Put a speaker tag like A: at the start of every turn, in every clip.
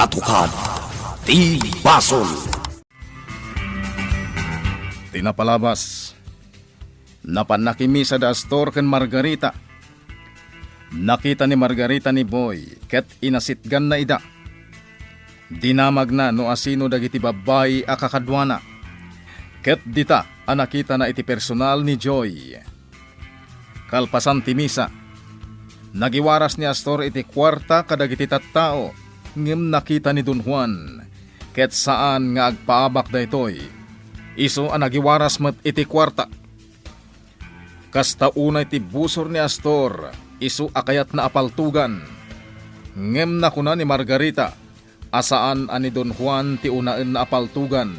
A: Katukad ti Basol. Tinapalabas. Napanakimi sa Dastor ken Margarita. Nakita ni Margarita ni Boy ket inasitgan na ida. Dinamag na no asino dagiti babayi a kakadwana. Ket dita anakita na iti personal ni Joy. Kalpasan ti misa. Nagiwaras ni Astor iti kwarta kadagiti tattao ngem nakita ni Don Juan. Ket saan nga agpaabak daytoy. Isu ang nagiwaras met iti kwarta. Kasta unay ti busor ni Astor, isu akayat na apaltugan. Ngem na kuna ni Margarita, asaan ani Don Juan ti unaen na apaltugan,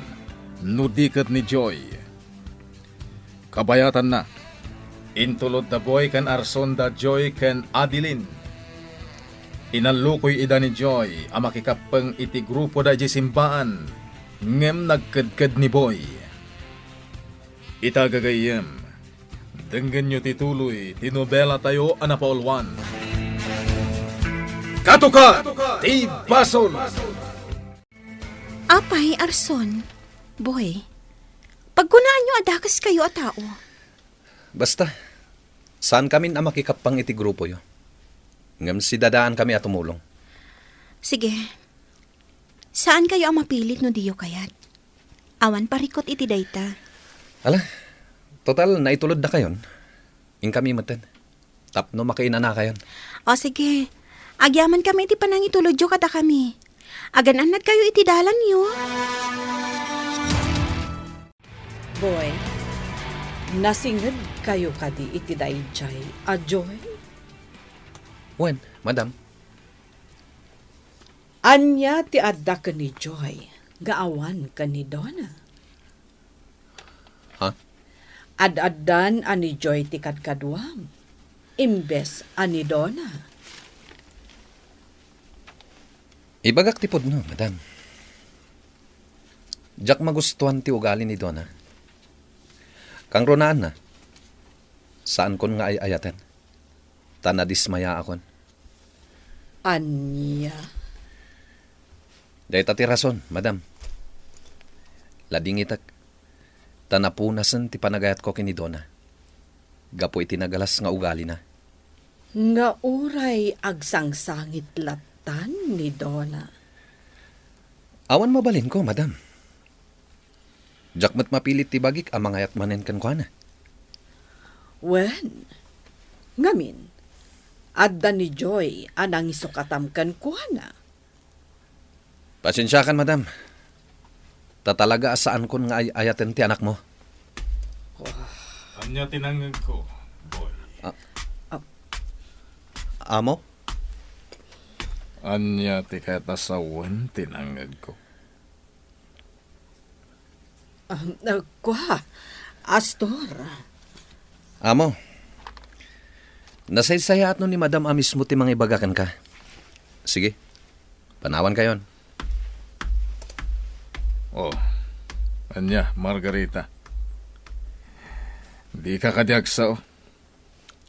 A: nudiket ni Joy. Kabayatan na, intulod da Boy kan Arson da Joy kan Adeline. Inalukoy ida ni Joy, ang makikapeng iti grupo da simbaan, ngem nagkedked ni Boy. Itagagayem, denggan nyo tituloy, tinobela tayo anapaulwan. Katuka, ti Basol!
B: Apay, Arson. Boy, pagkunaan nyo adakas kayo a tao.
C: Basta, saan kami na makikapang iti grupo yo? Ngam si dadaan kami at tumulong.
B: Sige, saan kayo ang mapilit no diyo kayat? Awan parikot iti dayta.
C: Ala, total, naitulod na kayon. In kami maten. Tapno makaina na kayon.
B: O sige, agyaman kami iti panangitulod yo kata kami. Agan-anad kayo iti dalan yo.
D: Boy, nasinged kayo kadi iti dayjay a Joy?
C: Wen, madam.
D: Anya ti adda ka ni Joy, gaawan ka ni Donna.
C: Ha?
D: Ad-addan ani Joy ti kadkadwam, imbes ani Donna.
C: Ibagak tipod no, madam. Jak magustuhan ti ugali ni Donna. Kang ronaan na. Saan kon nga ay ayaten? Tanadismaya akon.
D: Anya?
C: Dahil tati rason, madam. Lading itak. Tanapunasan ti panagayat ko kini Donna. Gapo itinagalas nga ugali na.
D: Nga uray agsangsangit latan ni Donna.
C: Awan mabalin ko, madam. Jakmat mapilit ti bagik amang ayat manen kan ko na.
D: Wen, ngamin, adda ni Joy anang isukatam kan kuana.
C: Pasensya kan, madam. Tatalaga asaan kon nga ayaten ti anak mo.
A: Anya tinangag ko, Boy.
C: Amo?
A: Anya ti katasawan tinangag ko.
D: Kwa, Astor.
C: Amo? Nasaysayat no ni madam amis mo ti mga ibagakan ka. Sige, panawan kayon.
A: Oh, anya, Margarita. Di ka kadyagsa, oh.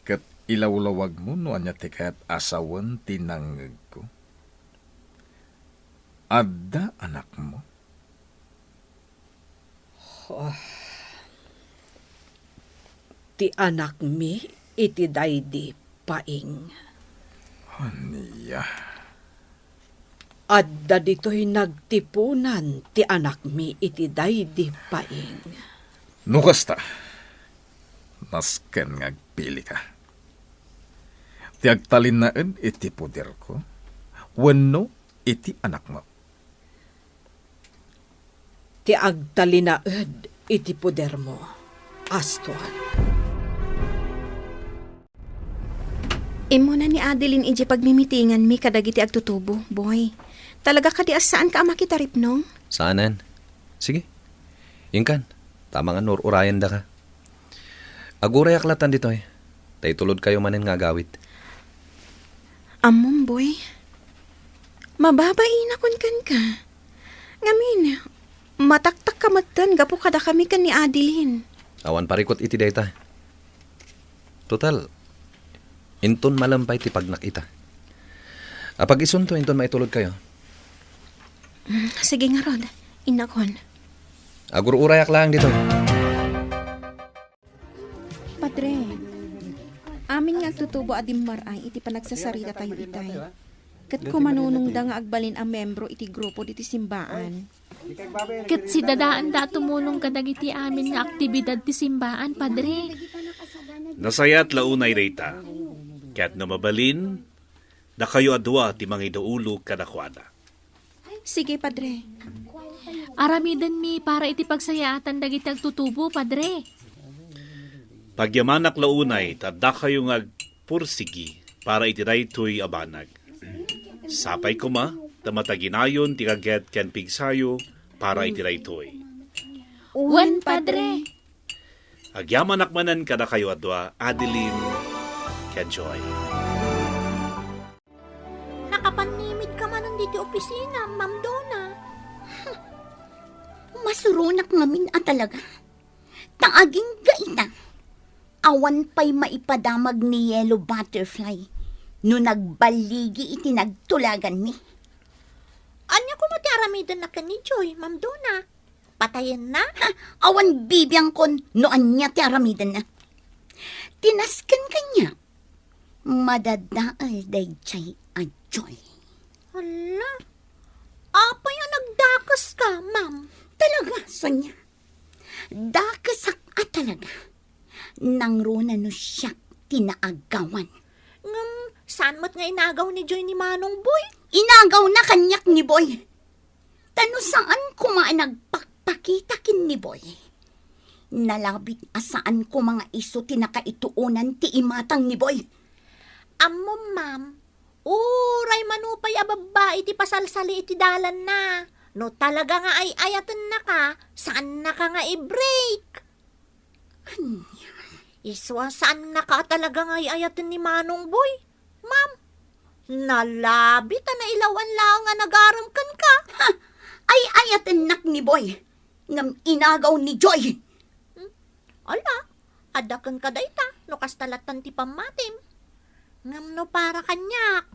A: Kat ilawlawag mo no anya ti kat asawan tinangag ko. Adda anak mo.
D: Ti anak mi iti daydi paing.
A: Aniya.
D: Adda dito'y nagtipunan ti anak mi iti daydi paing.
A: Nukasta. Nasken ngagpili ka. Ti agtalin na iti puder ko. Wenno iti anak mo.
D: Ti agtalinaed iti puder mo, Astor.
B: Imo na ni Adeline iji pagmimitingan mi kadagiti agtutubo, Boy. Talaga kadi asaan ka makitarip nong?
C: Saanan? Sige. Ingkan. Tama nga urayan da ka. Aguray aklatan dito eh. Tay tulod kayo manen nga gawit.
B: Amom, Boy. Mababain akon kan ka. Ngamin, mataktak kamatan gapo kada kami kan ni Adeline.
C: Awan parikot iti dayta. Total, inton malampay ti pagnakita. Apag isunto inton maitulod kayo.
B: Sige nga, Rod. Inakon.
C: Agur-urayak lang dito.
B: Padre, amin nga tutubo adim maray iti panagsasarita tayo itay. Kat ko manunungda nga agbalin ang membro iti grupo diti simbaan.
E: Kat si dadaan da tumulong kadagiti amin nga aktibidad ti simbaan, Padre.
F: Nasayat launay reyta. Kaya't namabalin, na kayo adwa ti mga idaulo kadakwada.
B: Sige, Padre.
E: Aramidan mi para iti pagsayaatan dagiti agtutubo, Padre.
F: Pagyamanak launay, tadda kayo nga pursigi para itiray tuy abanag. Sapay ko ma, tamataginayon ti kaget ken pigsayo para itiray tuy.
E: Wan, Padre.
F: Agyamanak manan kada kayo adwa, Adeline ken Joy.
G: Nakapanimid ka man dito opisina, Ma'am Donna. Masurunak ngamin talaga. Taaging gaita. Awan pa'y maipadamag ni Yellow Butterfly. No nagbaligi iti nagtulagan mi. Anya ko matiaramidan na ka ni Joy, Ma'am Donna? Patayin na? Awan bibiyang kon no anya ti aramidan na. Tinaskan kanya. Madadaal day chay a Joy. Hala, apa yung nagdakas ka, Ma'am? Talaga, Sonya. Dakasak talaga. Nang runa no siya tinaagawan. Saan mo't nga inagaw ni Joy ni Manong Boy? Inagaw na kanyak ni Boy. Tano saan ko nga nagpakpakita kin ni Boy? Nalabit asaan ko mga iso tinakaituunan ti imatang ni Boy. Amo, Ma'am, uray manupay ababa iti pasalsali iti dalan na. No talaga nga ay ayatan na ka, saan na ka nga i-break? Iswa, saan na ka talaga nga ay ayatan ni Manong Boy? Ma'am, nalabit na ilawan lang nga nagaramkan ka. Ha, ay ayatan nak ni Boy, ngam inagaw ni Joy. Ala, adakan ka dayta, no kastalatan ti pamatim. Ngam no para kanyak,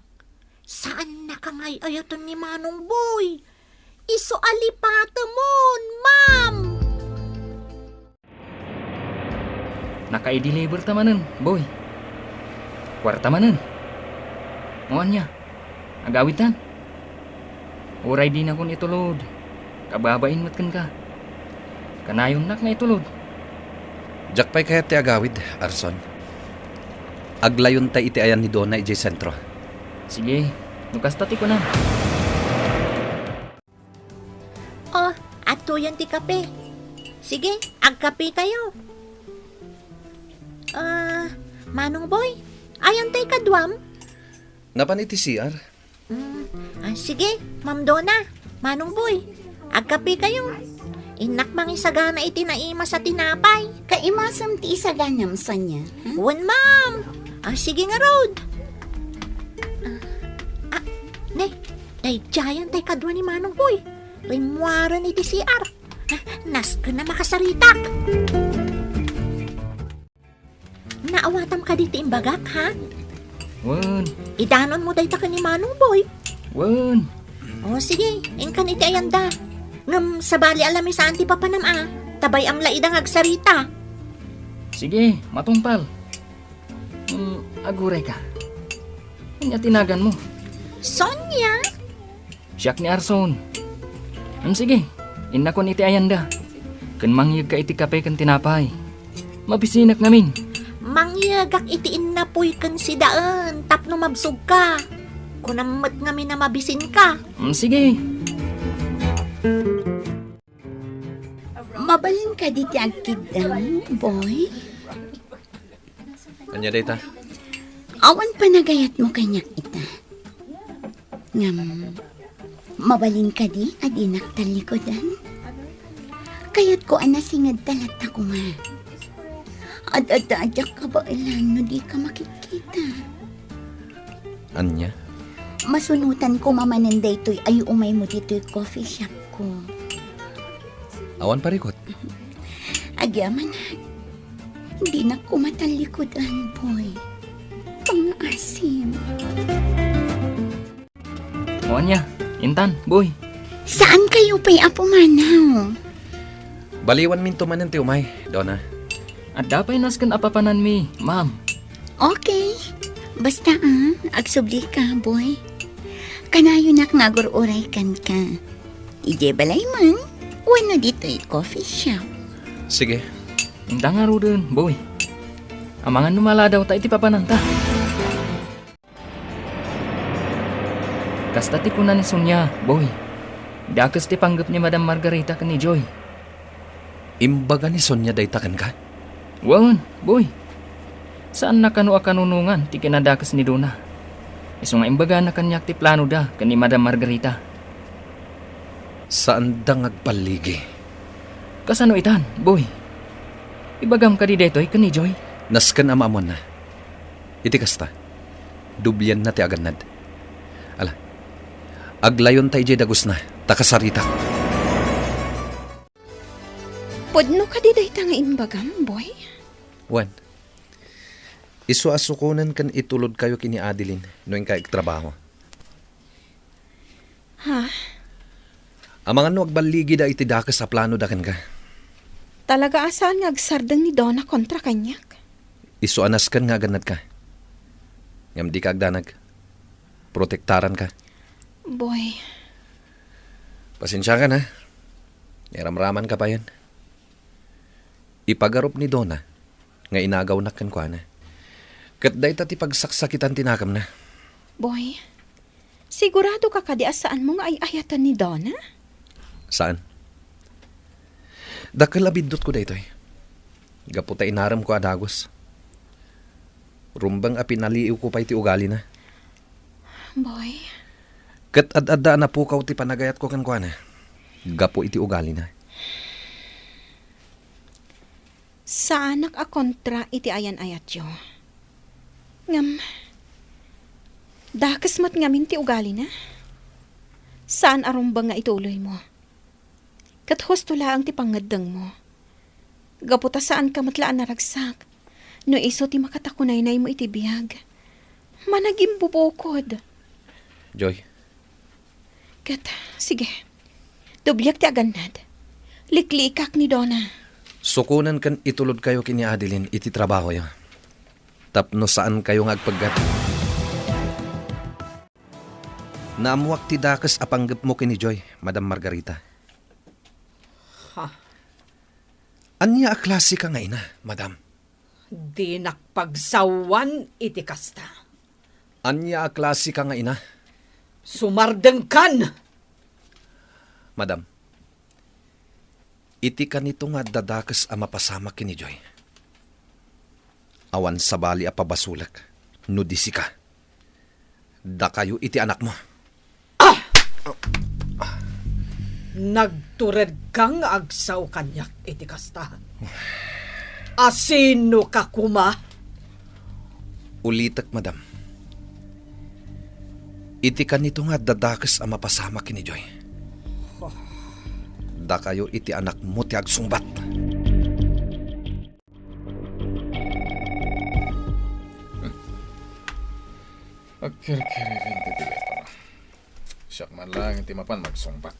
G: saan na ka nga ay ayatan ni Manong Boy? Iso alipatamon, Ma'am!
H: Naka-i-deliver tamanan, boy. Kwarta manan. Muan niya. Agawitan. Uray din akong itulod. Kababain matkan ka. Kanayon nak nga itulod.
C: Jakpay kaya ti agawid, Arson. Aglayon tay iti ayan ni Donna iti sentro.
H: Sige, nukastati ko na.
G: Oh, ato yan ti kape. Sige, agkape tayo. Manong Boy, ayan tay kadwam?
C: Napan iti CR?
G: Sige, Ma'am Donna, Manong Boy, agkape kayo. Inak mang isagana iti naima sa tinapay. Kaimasam ti isaganam sa niya. Wan, Ma'am. Sige nga, Rod. Nay, giant tay kadwa ni Manong Boy. Rimwaran iti CR. Nas ka na makasaritak. Naawatam ka dito imbagak, ha?
H: Wan,
G: Idanon mo dayta ka ni Manong Boy.
H: wan.
G: Sige, ingkan iti ayanda. Ngam sabali alami saan ti papanam tabay am laidang agsarita.
H: Sige, matumpal. Aguray ka. Kanya tinagan mo.
G: Sonya?
H: Siyak ni Arson. Sige, inakon iti ayanda. Kan mangyag ka iti kape kan tinapay. Mabisinak namin.
G: Mangyagak itiin na puy kan si daan, tapno mabsog ka. Kunamat ngamin na mabisin ka.
H: Sige.
G: Mabalin ka di agkidang, boy.
C: Anya dayta?
G: Awan pa nagayat mo kanyak ita. Ngam, mabalin ka di adinak talikodan. Kayat ko anasingad talat ako nga. Adadadyak ka ba ilan no di ka makikita.
C: Anya?
G: Masunutan ko mamanan daytoy ay umay mo dito'y coffee shop ko.
C: Awan parikot.
G: Agyaman, hindi na ko matalikodan, boy. Pang-asim.
H: Muan niya. Intan, boy.
G: Saan kayo pa'y apo manaw?
C: Baliwan min tumanan ti umay, Donna.
H: At dapay naskan apapanan mi, ma'am.
G: Okay. Basta agsubli ka, boy. Kanayo nak nagururay kan ka. Ije balay man, wala dito'y coffee shop.
C: Sige.
H: Inda nga ro dun, boy. Amangan numala daw ta iti papananta. Kasta ti kuna ni Sonia, boy. Dakas ti panggap ni Madam Margarita ka ni Joy.
C: Imbaga ni Sonia daytakan ka?
H: Wan, boy. Saan na kanu akanunungan ti kinadakas ni Dona? Iso nga imbaga na kanyak ti plano da kani Madam Margarita.
C: Saan da ngagpaligi?
H: Kasano itan, boy? Ibagam ka di detoy kani Joy.
C: Naskan amamon na. Iti kasta. Dubyan na ti aganad. Ala. Aglayon tay jay dagos na. Takasarita.
B: Podno ka di dayta nga imbagam, boy?
C: Wan. Isu asukunan kan itulod kayo kini Adeline noong kaig trabaho.
B: Ha?
C: Amangan no agbaligi da iti dakas sa plano da kan ka.
B: Talaga asaan nga agsardeng ni Donna kontra kanyak?
C: Isu anaskan nga ganad ka. Ngam di ka agdanag. Protektaran ka.
B: Boy,
C: Pasensya ka na. Niramraman ka pa yan. Ipagarup ni Donna nga inagaw na kan kwa na. Kat day tati pagsaksakitan tinakam na.
B: boy. Sigurado ka kadi asaan mo nga ay ayatan ni Donna?
C: Saan? Dakalabidot ko daytoy. Gaputa inaram ko adagos. Rumbang apinaliiw ko pa iti ugali na.
B: Boy,
C: Kat ad-adda na po ti panagayat ko kan kwa na. Gapo iti ugali na.
B: sa anak a kontra iti ayan ayat yo. Ngam, dakas mat ngamin ti ugali na. Saan arumbang nga ituloy mo? Kat husto laang ti pangadang mo. Gaputa saan ka matlaan naragsak. No iso ti makatakunay-nay mo iti biyag. Managim bubukod.
C: Joy,
B: Kat, sige. Dublyak ti aganad. Liklikak ni Donna.
C: sukunan kan itulod kayo kini Adeline iti trabaho yo. Tapno saan kayo ngagpaggat. Naamuak ti dakas apanggap mo kini Joy, Madam Margarita.
D: Ha?
C: Anya a klase ka nga ina, Madam?
D: Di nakpagsawan iti kasta.
C: Anya a klase ka nga ina?
D: Sumardeng kan!
C: Madam, iti kanito nga dadakas a mapasama kini Joy. Awan sa bali a pabasulak, nudisi ka. Da kayo iti anak mo.
D: Nagtured kang agsaw kanyak iti kasta. Asino ka kuma?
C: Ulitak, Madam. Iti kanito nga dadakas a mapasama kini Joy. Da kayo iti anak mo ti agsungbat.
A: Agkir-kiririn ti dileto na. Siyak man lang ti mapan magsungbat.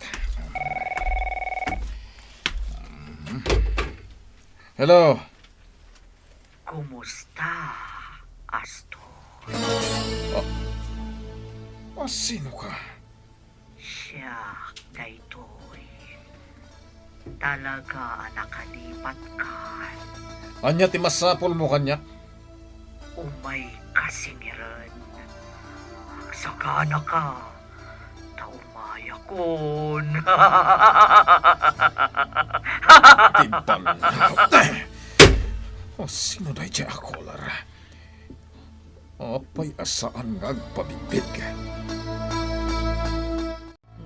A: Hello.
I: Kumusta, Astor?
A: Sino ka?
I: Siya, daytoy. Talaga nakalipat ka.
A: Anya ti masapol mo kanya?
I: Umay kasimiran. Sagana ka. Taumaya kon.
A: Timbal. Sino na siya ako, Lara? Apay asaan nga agpabigbit ka?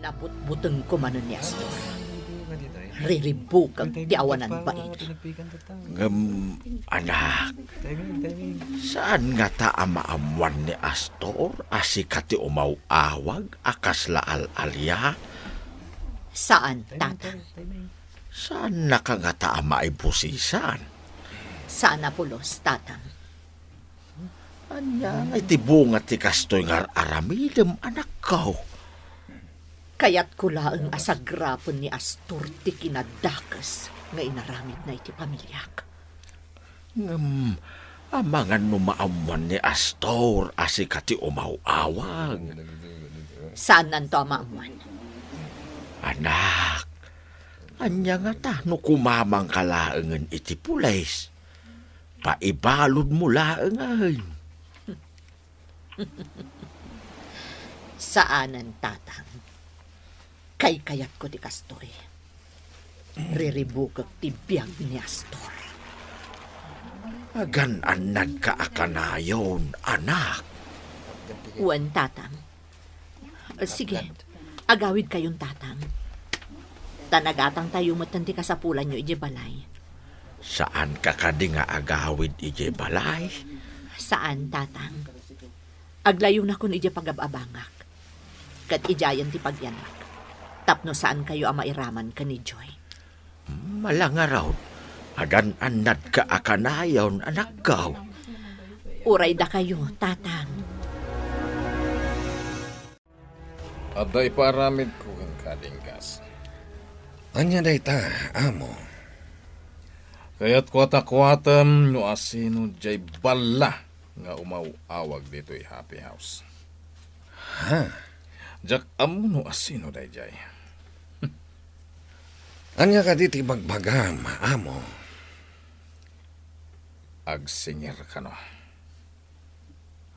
D: Nabutbuteng ko manon ni Astor. Riribukag di awanan bait.
J: Anak, saan nga ta amaamuan ni Astor asikati umawawag akas laal alya?
G: Saan, tata?
J: Saan na ka nga ta amaibusisan?
G: Saan Apulos, tatang?
J: Anya nga iti bunga ti kastoy nga aramidem anak ko.
D: Kayat ko laang asagrapon ni Astor ti kinadakas nga inaramid na iti pamilyak.
J: Amangan no maamuan ni Astor asi kati umawawag.
D: Saan nanto amamuan?
J: Anak, anya nga ta no kumamang kalaangan iti pulis. Paibalod mo laang ay.
D: Saanan tatang? Kay kayat ko ti kastoy. Riribukak ti biyag ni Astor.
J: Agan anad ka akanayon, anak.
D: Uwan tatang. Sige, agawid kayong tatang. Tanagatang tayo matanti kasapulan nyo ije balay.
J: Saan ka kadi nga agawid ije balay?
D: Saan tatang? Aglayo na kun ije pagababangak. Kat ijayan ti pagyanak. Tapno saan kayo ang mairaman ka ni Joy?
J: Malanga raw. Agan anad ka akanayon, anak gaw.
D: Uray da kayo, tatang.
A: Aday paramid ko ang kadinggas.
C: Anya day ta, amo.
A: Kaya't kwata-kwatam no asino jay bala nga umawawag dito'y happy house.
C: Ha?
A: Jak amo no asino day jay.
C: Anya ka diti bagbagam, amo.
A: Agsinger ka no.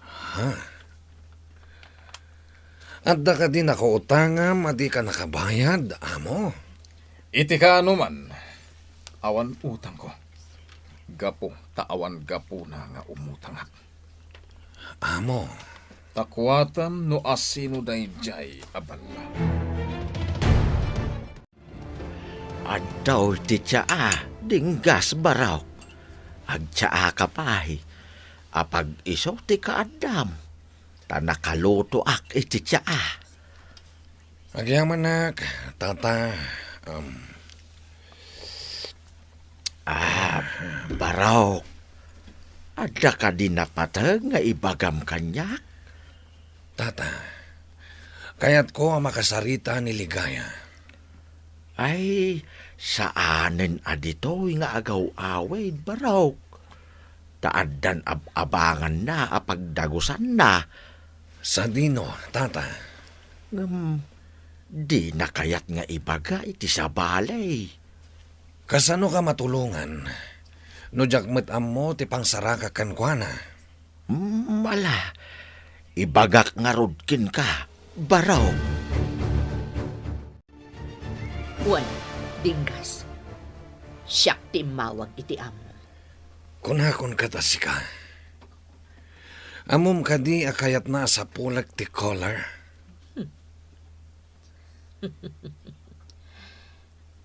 C: Ha? Adda ka din ako utangam, adi ka nakabayad, amo.
A: Iti ka ano man, awan utang ko. Gapo, taawan gapo na nga umutangat.
C: Amo.
A: Takwatam no asino day jay abala.
J: Adaw ti tsaa, dinggas baraw. Agtsaa ka pahi. Apag iso ti kaadam. Tanakaluto ak iti tsaa.
C: Agyaman nak, tata,
J: Baraw. Ada ka di napatag nga ibagam kanyak?
C: tata, kaya't ko ang makasarita ni Ligaya.
J: Ay, saanen adito'y nga agaw-away, baraw. Taadan abangan na, apagdagusan na.
C: Sa dino, tata,
J: Di na kayat nga ibaga iti sa balay.
C: kasano ka matulungan? No jakmet ammo ti pangsaraka kankwana.
J: Mala, ibagak nga rodkin ka, baraw.
D: Uwan, dinggas. Siyak ti mawag iti amo.
C: Kunakon katasi ka. Amom kadi akayat na sa pulag ti collar.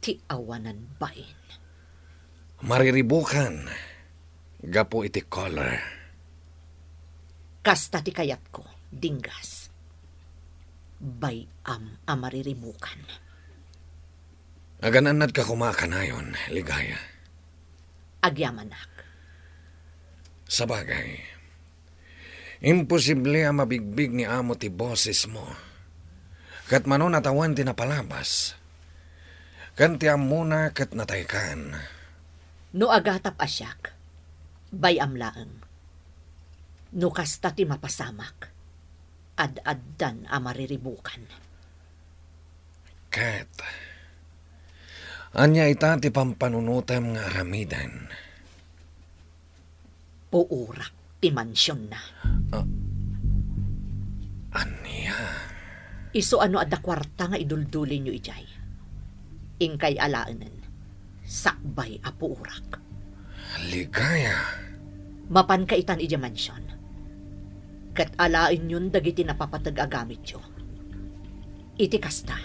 D: Ti awanan bain.
C: Mariribukan. Gapo iti collar.
D: Kasta ti kayat ko, dinggas. Bayam amariribukan.
C: Agananad ka kumakanayon, Ligaya.
D: Agyamanak.
C: Sa bagay, imposible ang mabigbig ni amo ti boses mo. Kat mano natawan ti napalabas. Kan ti amuna kat nataykan.
D: No agatap asyak, bayam laeng. No kasta ti mapasamak, ad-addan amariribukan.
C: Kat, anya ita ti pampanunutam nga aramidan.
D: Puurak ti mansyon na.
C: Anya?
D: Iso ano adda kwarta nga idulduli nyo ijay. Ingkay alaanen, sakbay a puurak.
C: Ligaya.
D: Mapan kaitan ija mansyon. Kat alain yun dagiti napapatag agamit yo. Iti kasta.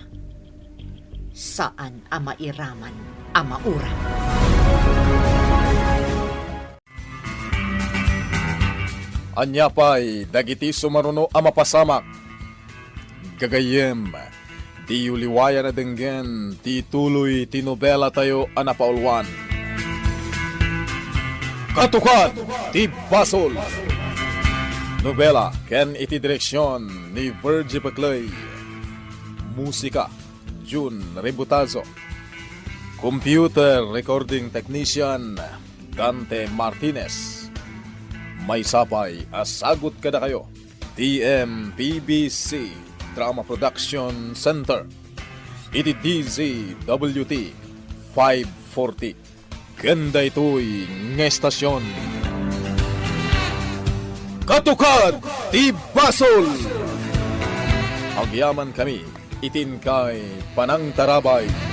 D: Saan ama iraman ama uran.
A: Anya pa'y dagiti sumaruno ang mapasamak. Gagayem, di uliwaya na denggen, ti tuloy ti nobela tayo anapaulwan. Katukan, ti basol. Nobela, ken iti direksyon ni Virgie Baclay. Musika, June Rebutazo. Computer Recording Technician, Dante Martinez. May sapay, asagot kada kayo. TMPBC Drama Production Center. Iti DZWT 540. Ganda ito'y ngestasyon. Katukad ti Basol! Agyaman kami, itin kay Panang Tarabay.